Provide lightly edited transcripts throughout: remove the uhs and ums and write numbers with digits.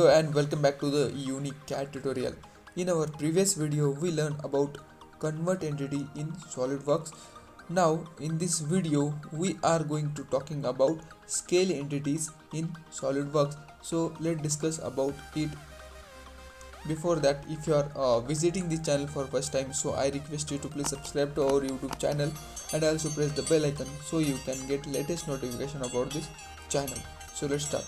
Hello and welcome back to the unique cat tutorial. In our previous video we learned about convert entity in SolidWorks. Now in this video we are going to talking about scale entities in SolidWorks. So let's discuss about it. Before that, if you are visiting this channel for first time, so I request you to please subscribe to our YouTube channel and also press the bell icon so you can get latest notification about this channel. So let's start.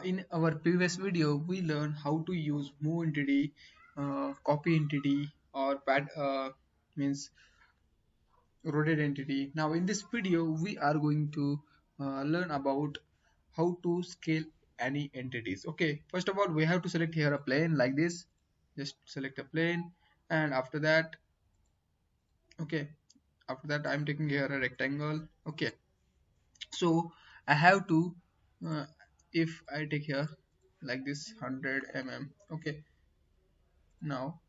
In our previous video, we learned how to use move entity, copy entity, or pad means rotate entity. Now, in this video, we are going to learn about how to scale any entities. Okay, first of all, we have to select here a plane like this. Just select a plane, and after that, okay, after that, I'm taking here a rectangle. Okay, so I have to uh, if I take here like this 100 mm. Okay, now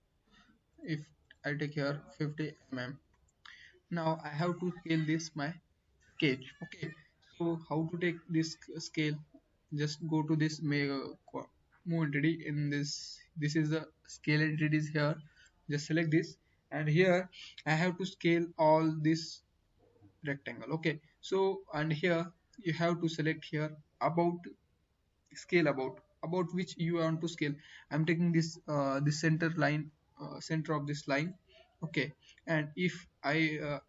if I take here 50 mm, now I have to scale this my cage. Okay, so how to take this scale? Just go to this move entity. In this is the scale entities here. Just select this, and here I have to scale all this rectangle. Okay, so and here you have to select here about scale, about which you want to scale. I'm taking this center line, center of this line. Okay, and if I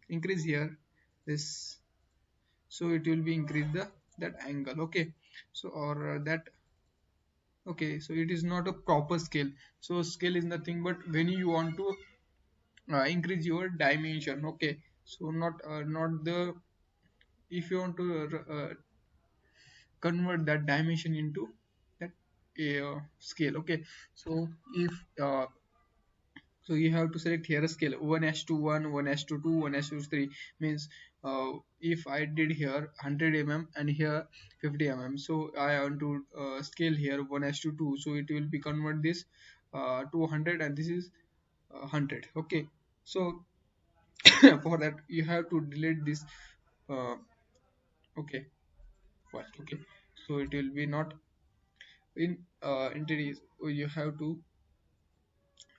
increase here this, so it will be increase the that angle. Okay, so or that, okay, so it is not a proper scale. So scale is nothing but when you want to increase your dimension. Okay, so not the, if you want to convert that dimension into that scale. Okay, so if so you have to select here a scale 1:1, 1:2, 1:3, means if I did here 100 mm and here 50 mm, so I want to scale here 1:2, so it will be convert this to 100 and this is 100. Okay, so for that you have to delete this uh, okay first. Okay, so it will be not in entities. You have to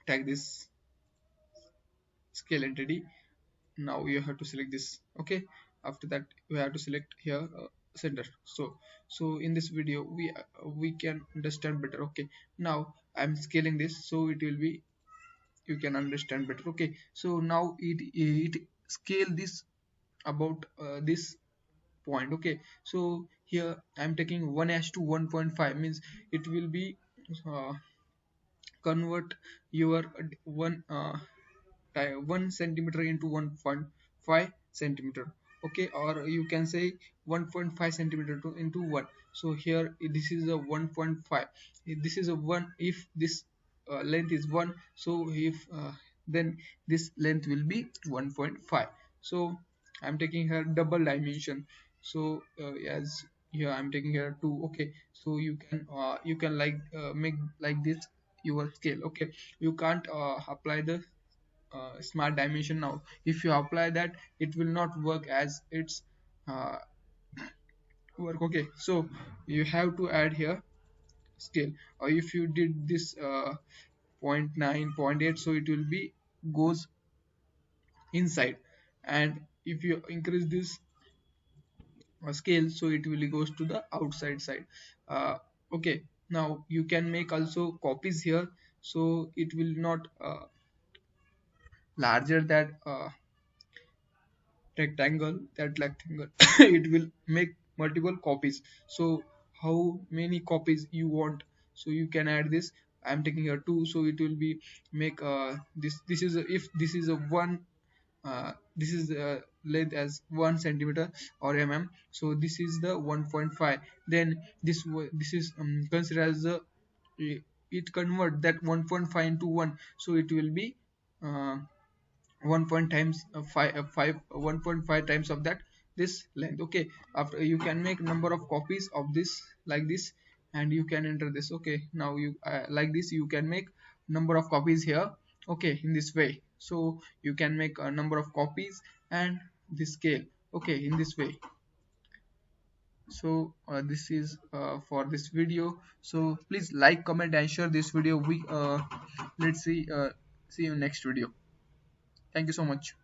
tag this scale entity. Now you have to select this. Okay, after that you have to select here center. So in this video we can understand better. Okay, now I'm scaling this so it will be, you can understand better. Okay, so now it scale this about this point. Okay, so here I'm taking 1:1.5, means it will be uh, convert your 1 centimeter into 1.5 centimeter. Okay, or you can say 1.5 centimeter into 1. So here this is a 1.5, this is a 1. If this length is 1, so if then this length will be 1.5. so I'm taking here double dimension. So as here I'm taking here 2. Okay, so you can like make like this your scale. Okay, you can't apply the smart dimension now. If you apply that, it will not work as its uh, work. Okay, so you have to add here scale, or if you did this 0.9, 0.8, so it will be goes inside, and if you increase this scale, so it will goes to the outside side. Okay, now you can make also copies here, so it will not larger that rectangle it will make multiple copies. So how many copies you want, so you can add this. I'm taking here 2, so it will be make this is a, if this is a 1, this is length as 1 centimeter or mm, so this is the 1.5. Then this is considered as the, it convert that 1.5 into 1, so it will be uh, 1 point times 1.5 times of that this length. Okay, after you can make number of copies of this like this, and you can enter this. Okay, now you like this you can make number of copies here. Okay, in this way, so you can make a number of copies and this scale. Okay, in this way. So this is for this video. So please like, comment and share this video. We let's see you next video. Thank you so much.